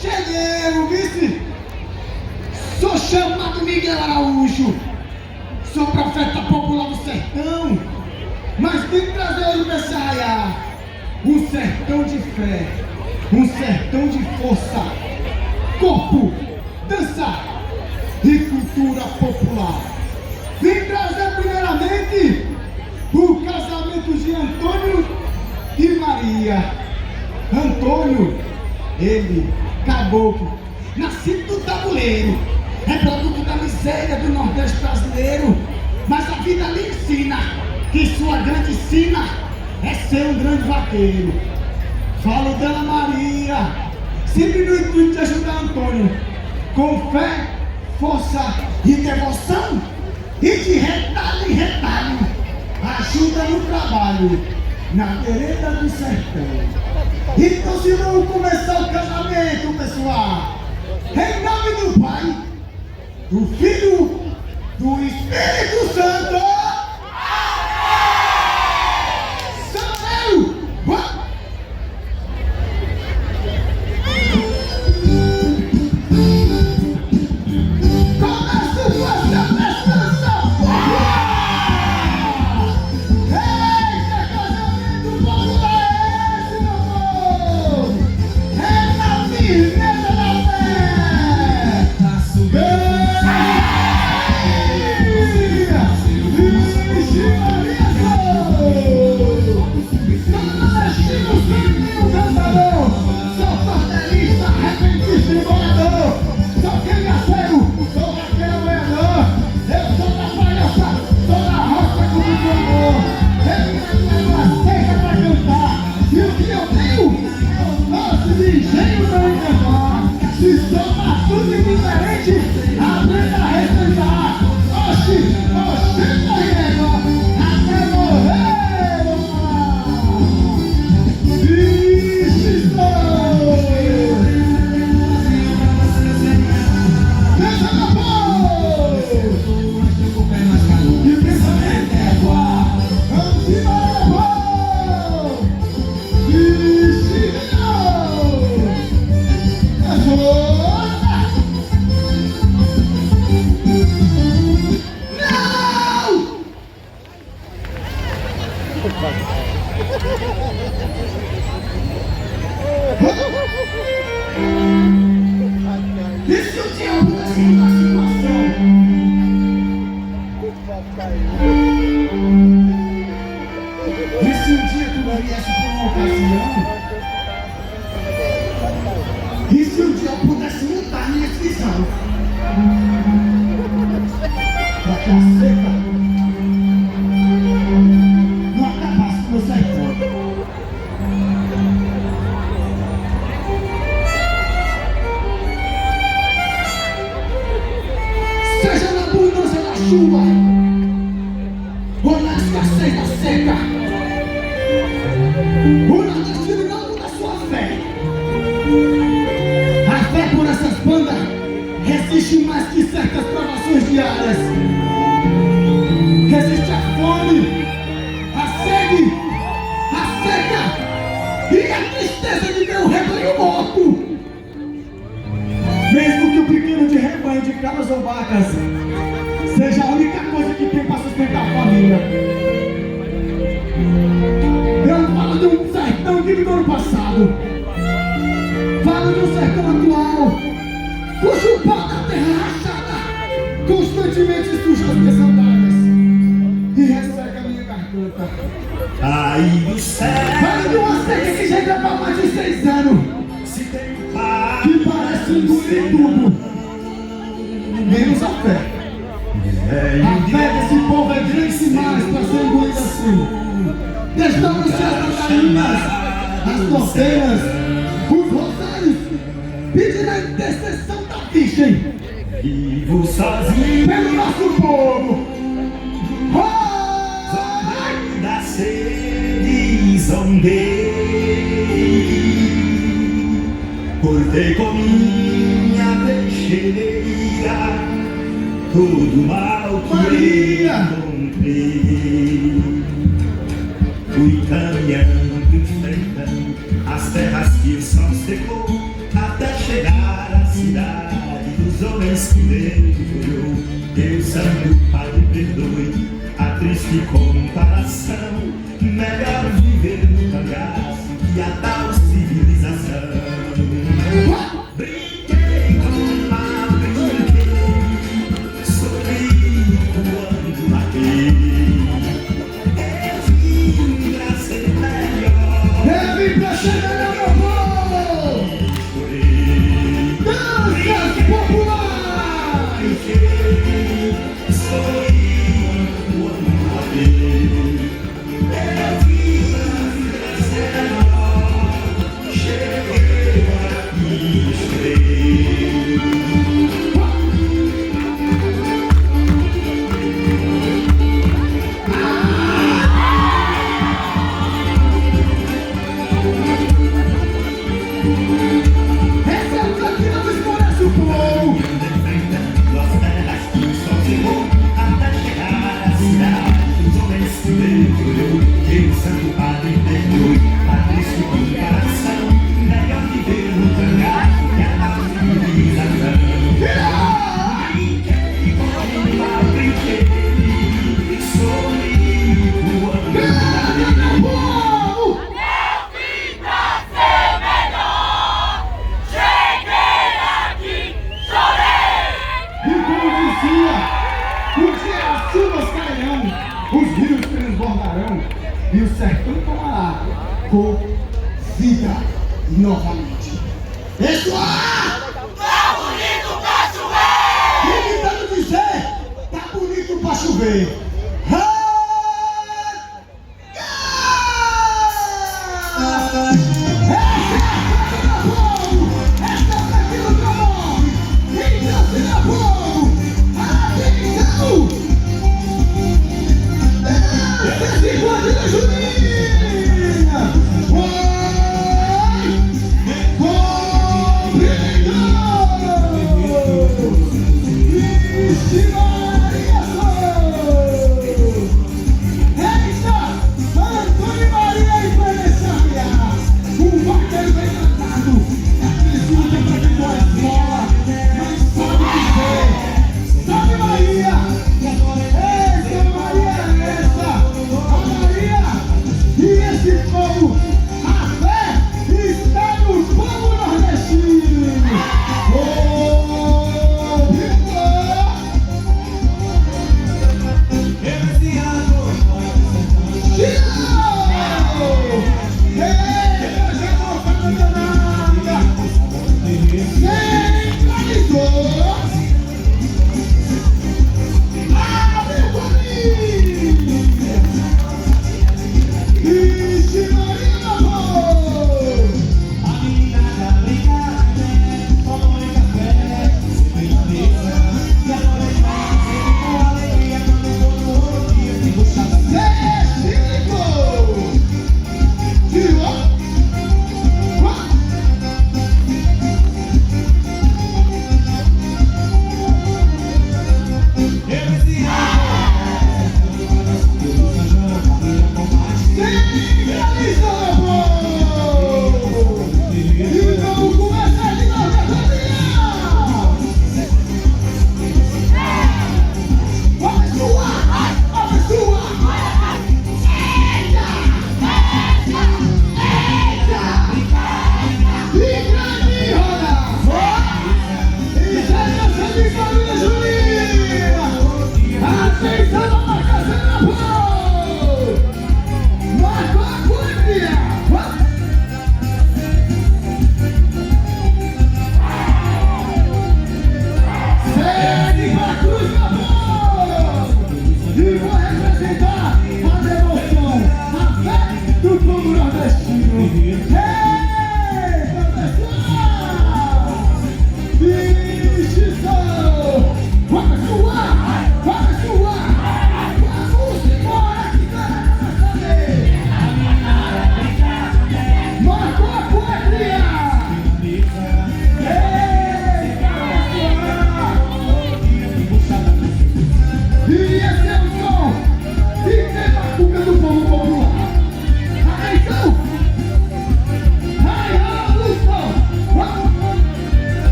Cheguei, vice! Sou chamado Miguel Araújo, sou profeta popular do sertão, mas vim trazer hoje nesse arraiá um sertão de fé, um sertão de força, corpo, dança e cultura popular. Vim trazer primeiramente o casamento de Antônio e Maria. Antônio, ele, caboclo, nascido do tabuleiro, é produto da miséria do Nordeste brasileiro, mas a vida lhe ensina que sua grande sina é ser um grande vaqueiro. Falo dela Maria, sempre no intuito de ajudar Antônio, com fé, força e devoção, e de retalho em retalho, ajuda no trabalho, na vereda do sertão. Então se vamos começar o casamento, pessoal, em nome do Pai, do Filho, do Espírito Santo. Samuel! Começa o casamento! Eita, casamento popular é esse, meu povo! É na firmeza da fé! Tá subindo! Isso eu tinha uma situação. E se um dia tu viesse por uma ocasião? E se um dia eu pudesse mudar minha inscrição? Pra que a seca não acabasse com o meu sertão. Seja na abundância da chuva ou na escassez da seca, o nordestino não muda sua fé. A fé por essas bandas resiste mais que certas provações diárias. Resiste a fome, a sede, a seca e a tristeza de ver o rebanho morto. Mesmo que o pequeno de rebanho de cabras ou vacas seja a única coisa que tem para sustentar a família. Eu falo de um sertão que viveu no passado. Falo de um sertão atual, cujo pó da terra rachada constantemente suja as minhas sandálias e resseca a minha garganta. Ai do céu, falo de uma seca que já leva mais de 6 anos, que parece engolir tudo, menos a fé. A fé desse povo é grande demais para ser engolida assim. Desdobram-se as lantarinas, as torceiras, os rosários, pedindo a intercessão da Virgem. vivo sozinho Pelo nosso povo. da sede zombei. Cortei com minha peixeira todo mal que Maria! encontrei. Fui caminhando, enfrentando as terras que o sol secou, até chegar os homens que mergulhou. Deus Santo Padre, perdoe a triste comparação. Melhor viver no cangaço que a tal civilização. Brinquei com a brinquei, sorri quando matei. Eu vim pra ser melhor. Deve pra ser melhor, meu povo! Chorei, Danças populares! brinquei, sorri quando matei. Eu vim pra ser melhor. Cheguei aqui, chorei. Essa é a cantina do Escurece Povo! Enfrentando as terras que o sol cegou, até chegar à cidade, os homens se mergulhou. Que o Santo Padre perdoe a triste comparação. Melhor viver no cangaço que a tal civilização. Brinquei com a brinquei, sorri quando matei. Povo! E como dizia, um dia as chuvas cairão, os rios transbordarão e o sertão tomará cor, vida novamente. Pessoal! Tá bonito pra chover! Tentando dizer, tá bonito pra chover. Maria!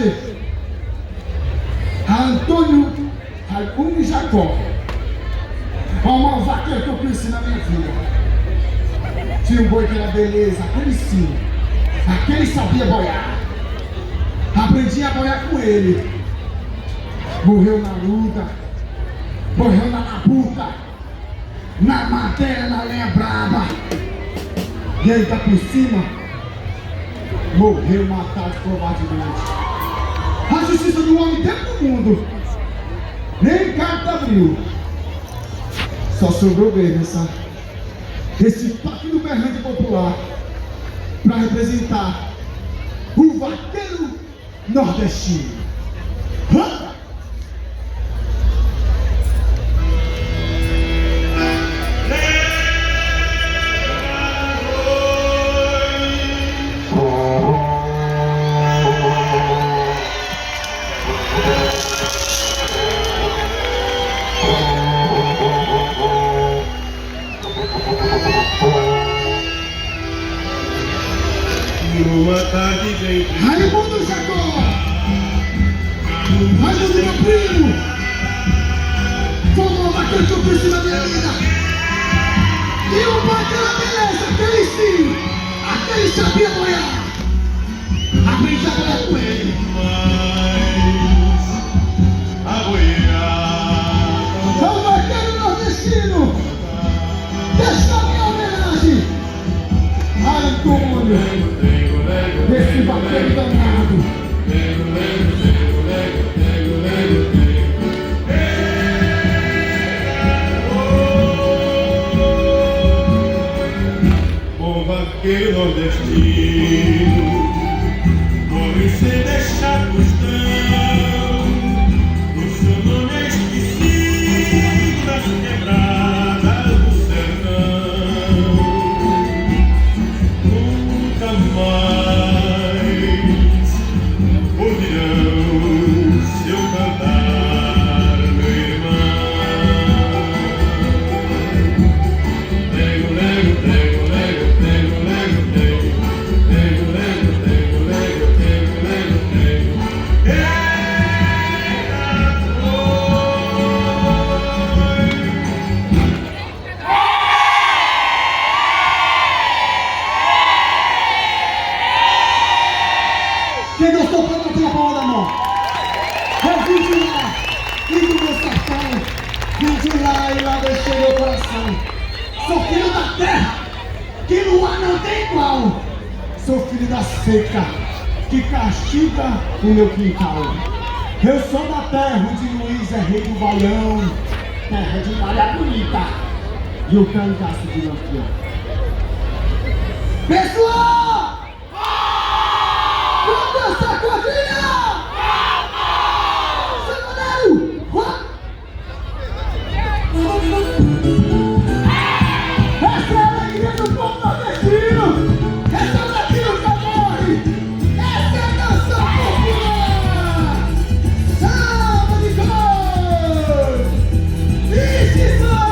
homenagem a Antônio Raimundo Jacó, o maior vaqueiro que eu conheci na minha vida. Tinha um boi que era beleza, aquele sim, aquele sabia boiar. Aprendi a boiar com ele. Morreu na luta, morreu na labuta, na madeira, na lenha brava. E aí tá por cima, morreu matado covardemente. A justiça do homem dentro do mundo, nem carta abriu. Só sobrou mesmo esse toque do berrante popular para representar o vaqueiro nordestino. Hã? Numa tarde bem Raimundo Jacó, Raimundo meu primo, foi o vaqueiro que eu conheci na minha vida. E o pai daquela beleza, aquele sim, aquele sabia boiar. Aprendi a boiar com ele. a boiar. É o vaqueiro nordestino. Deixa a minha homenagem a Antônio, esse vaqueiro danado. O vaqueiro nordestino, morre sem deixar tostão. O seu nome é esquecido nas quebradas do sertão. Nunca mais ouvirão seu cantar, meu irmão. Lego, lego, lego, lego, lego, lego, lego, lego, lego, lego, lego, lego, lego, lego. Quem gostou pode bater a palma da mão. Eu vim de lá, vim do meu sertão, vim de lá e lá deixei meu coração. Sou filho da terra, que no ar não tem igual. Sou filho da seca, que castiga o meu quintal. Eu sou da terra onde Luiz é rei do Baião, terra de Maria Bonita e o cangaço de Lampião. Pessoal! Vamos dançar quadrilha! Samanero! Essa é a alegria do povo nordestino! Essa daqui nunca morre! Essa é a dança popular! Samba de cor! Vixe, samba!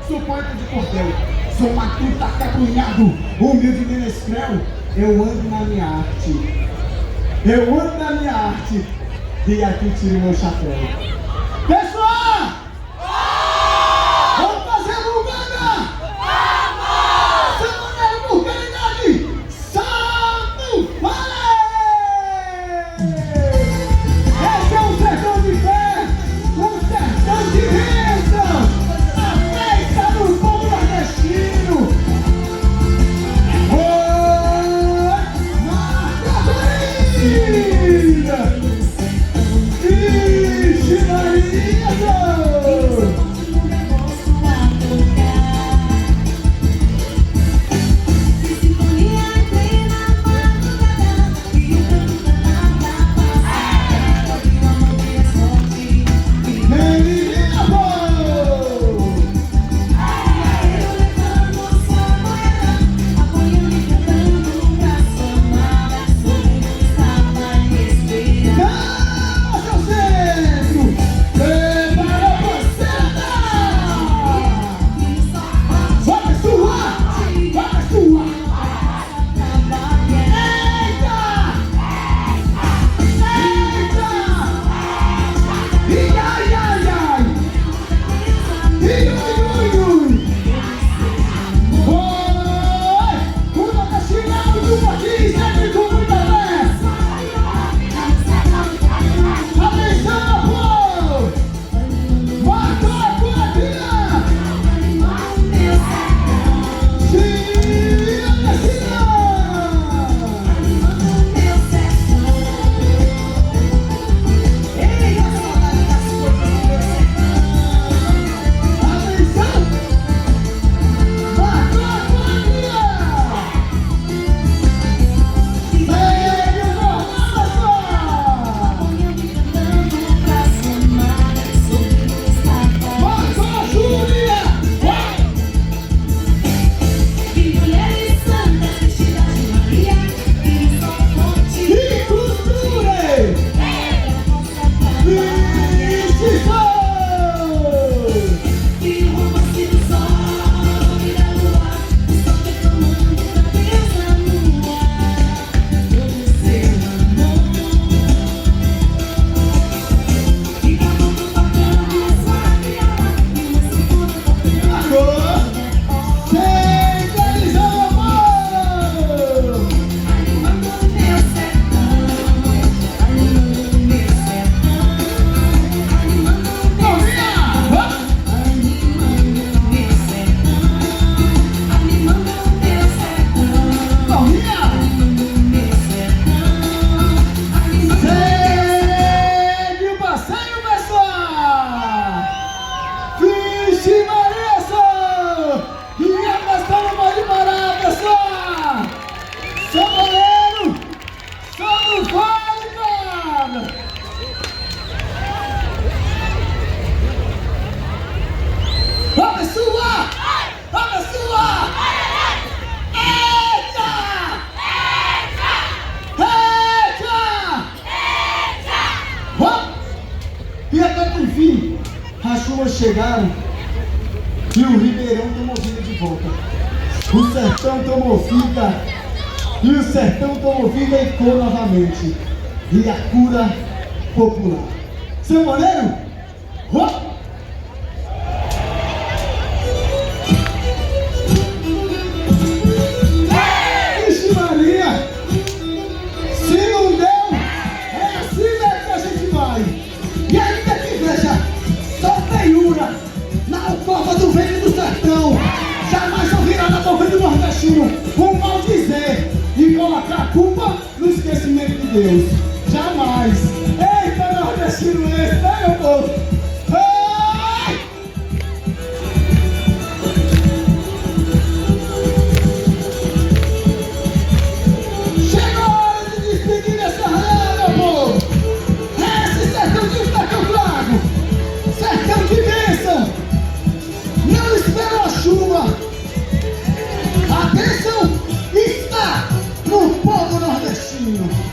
Sou poeta de cordel, sou matuto acabrunhado, humilde menestrel. Eu ando na minha arte, eu ando na minha arte. E aqui tiro meu chapéu. Pessoal! Vamos fazer a vulgada! Vamos! Semana vulgaridade! Salto Vale! Esse é um sertão de fé, um sertão de bênção, a festa do povo nordestino. Oi, Marca Maria! Vixe Maria! Enfim, as chuvas chegaram e o Ribeirão tomou vida de volta. O sertão tomou vida e o sertão tomou vida e cor novamente. E a cura popular. Seu Moreiro? Vixe Maria! Se não deu, é assim mesmo que a gente vai. E ainda que veja, só feiura na alcova do vento do sertão. Jamais ouvirá na boca do nordestino um mal dizer e colocar a culpa no esquecimento de Deus. Jamais. Eita, nordestino esse, né, meu povo? Ai! Chegou a hora de despedir dessa raiada, meu povo. Esse sertão de Itacabrago, sertão de bênção, não espera a chuva. A bênção está no povo nordestino.